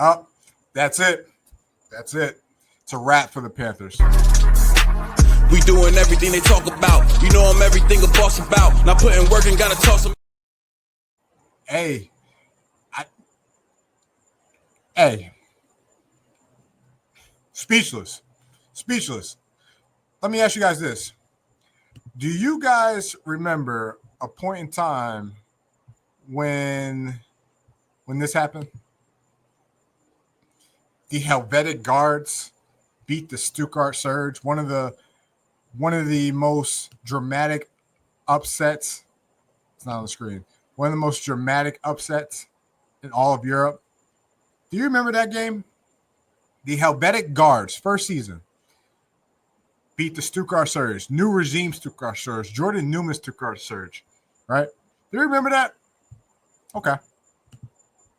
Oh, that's it. That's it. It's a wrap for the Panthers. We doing everything they talk about. You know I'm everything a boss about. Not putting work and gotta toss them. Hey. Speechless. Let me ask you guys this. Do you guys remember a point in time when this happened? The Helvetic Guards beat the Stuttgart Surge, one of the most dramatic upsets. It's not on the screen. One of the most dramatic upsets in all of Europe. Do you remember that game? The Helvetic Guards, first season, beat the Stuttgart Surge, new regime Stuttgart Surge, Jordan Newman Stuttgart Surge, right? Do you remember that? Okay.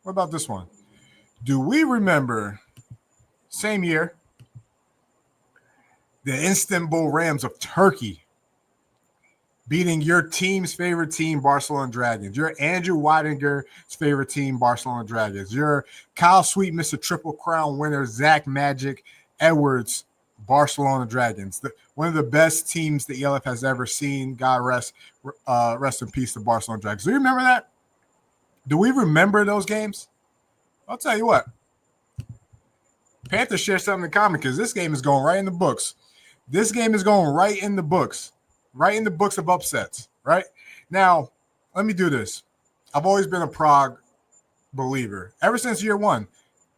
What about this one? Do we remember, same year, the Istanbul Rams of Turkey beating your team's favorite team, Barcelona Dragons, your Andrew Weidiger's favorite team, Barcelona Dragons, your Kyle Sweet, Mr. Triple Crown winner, Zach Magic Edwards, Barcelona Dragons, one of the best teams the ELF has ever seen. God rest in peace to Barcelona Dragons. Do you remember that? Do we remember those games? I'll tell you what. Panthers share something in common because this game is going right in the books. This game is going right in the books of upsets, right? Now, let me do this. I've always been a Prague believer. Ever since year one,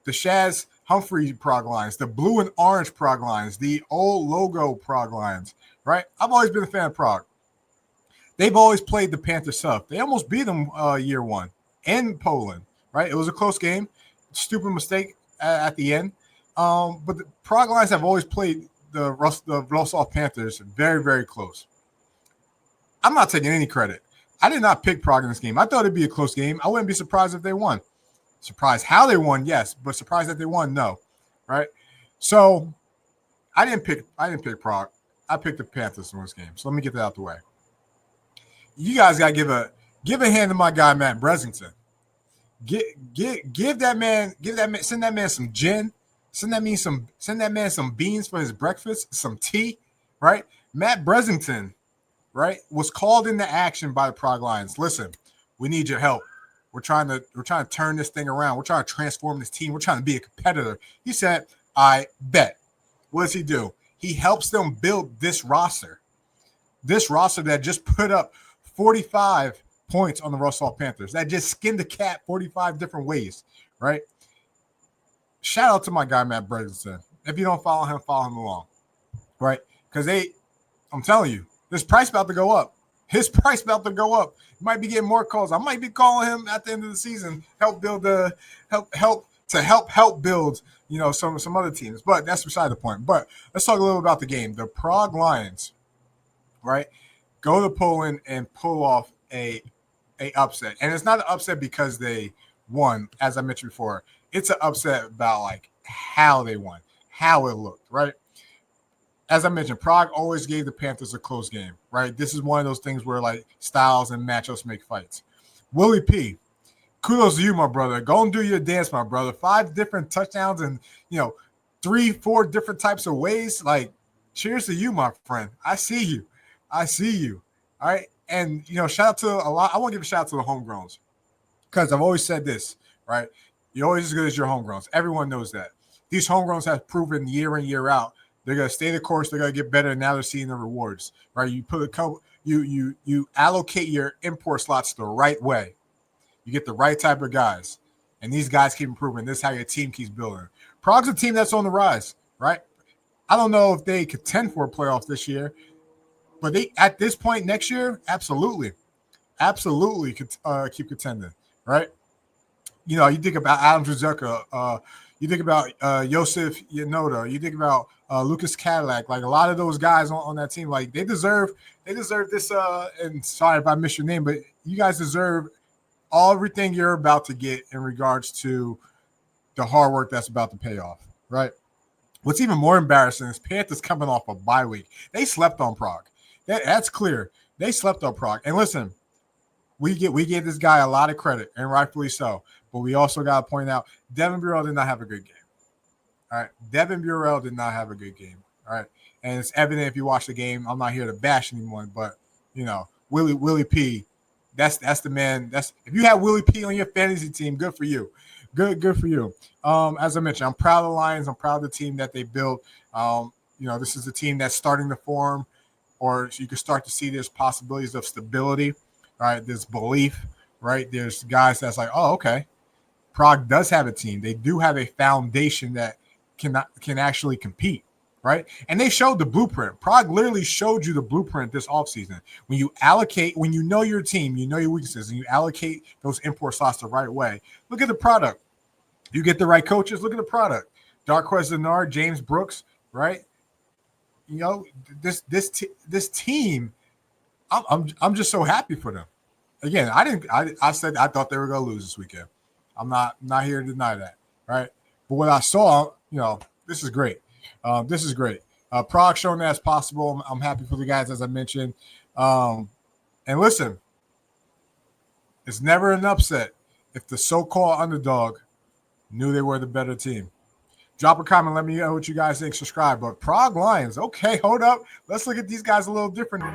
the Shaz Humphrey Prague lines, the blue and orange Prague lines, the old logo Prague lines, right? I've always been a fan of Prague. They've always played the Panthers tough. They almost beat them year one in Poland, right? It was a close game. Stupid mistake at the end. But the Prague lines have always played the Wroclaw Panthers very, very close. I'm not taking any credit. I did not pick Prague in this game. I thought it'd be a close game. I wouldn't be surprised if they won. Surprised how they won, yes, but surprised that they won, no. Right? So I didn't pick Prague. I picked the Panthers in this game. So let me get that out the way. You guys gotta give a hand to my guy Matt Bresington. Give that man, send that man some gin. Send that man some beans for his breakfast, some tea, right? Matt Bresington, right, was called into action by the Prague Lions. Listen, we need your help. We're trying to turn this thing around. We're trying to transform this team. We're trying to be a competitor. He said, I bet. What does he do? He helps them build this roster. This roster that just put up 45 points on the Wroclaw Panthers. That just skinned the cat 45 different ways, right? Shout out to my guy, Matt Bresington. If you don't follow him along, right? Because I'm telling you, this price about to go up. His price about to go up. You might be getting more calls. I might be calling him at the end of the season, help build, you know, some other teams. But that's beside the point. But let's talk a little about the game. The Prague Lions, right, go to Poland and pull off a upset. And it's not an upset because they won, as I mentioned before. It's an upset about like how they won, how it looked, right? As I mentioned, Prague always gave the Panthers a close game, right? This is one of those things where like styles and matchups make fights. Willie P, kudos to you, my brother. Go and do your dance, my brother. 5 different touchdowns and, 3-4 different types of ways. Like, cheers to you, my friend. I see you. All right. And, shout out to a lot. I want to give a shout out to the homegrowns because I've always said this, right? You're always as good as your homegrowns. Everyone knows that. These homegrowns have proven year in, year out. They're going to stay the course. They're going to get better. And now they're seeing the rewards, right? You put a couple, you allocate your import slots the right way. You get the right type of guys. And these guys keep improving. This is how your team keeps building. Prague's a team that's on the rise, right? I don't know if they contend for a playoff this year, but they at this point next year, absolutely could keep contending, right? You think about Adam Druzeka, you think about Josef Yanoda, you think about Lucas Cadillac, like a lot of those guys on that team, like they deserve this. And sorry if I missed your name, but you guys deserve everything you're about to get in regards to the hard work that's about to pay off, right? What's even more embarrassing is Panthers coming off a bye week. They slept on Prague. That's clear. They slept on Prague. And listen, we gave this guy a lot of credit, and rightfully so. but we also got to point out Devin Burrell did not have a good game. All right. Devin Burrell did not have a good game. All right. And it's evident if you watch the game. I'm not here to bash anyone, but, Willie P, that's the man. That's if you have Willie P on your fantasy team, good for you. Good for you. As I mentioned, I'm proud of the Lions. I'm proud of the team that they built. This is a team that's starting to form, or you can start to see there's possibilities of stability, right? There's belief, right? There's guys that's like, oh, okay. Prague does have a team. They do have a foundation that can actually compete, right? And they showed the blueprint. Prague literally showed you the blueprint this offseason. When you allocate, when you know your team, you know your weaknesses, and you allocate those import slots the right way, look at the product. You get the right coaches, look at the product. Darquez Denard, James Brooks, right? This team, I'm just so happy for them. Again, I said I thought they were going to lose this weekend. I'm not here to deny that, right? But what I saw, this is great. This is great. Prague showing that it's possible. I'm happy for the guys, as I mentioned. And listen, it's never an upset if the so-called underdog knew they were the better team. Drop a comment. Let me know what you guys think. Subscribe. But Prague Lions, okay, hold up. Let's look at these guys a little different.